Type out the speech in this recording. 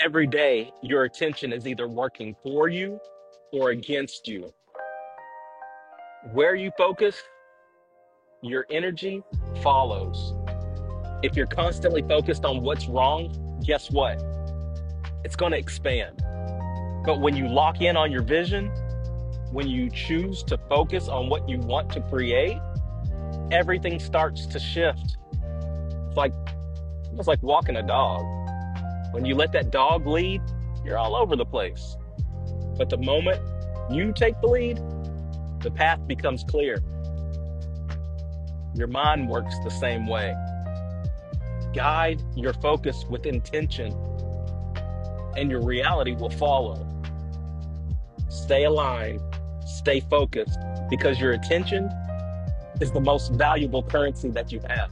Every day, your attention is either working for you or against you. Where you focus, your energy follows. If you're constantly focused on what's wrong, guess what? It's going to expand. But when you lock in on your vision, when you choose to focus on what you want to create, everything starts to shift. It's like it's like walking a dog. When you let that dog lead, you're all over the place. But the moment you take the lead, the path becomes clear. Your mind works the same way. Guide your focus with intention, and your reality will follow. Stay aligned, stay focused, because your attention is the most valuable currency that you have.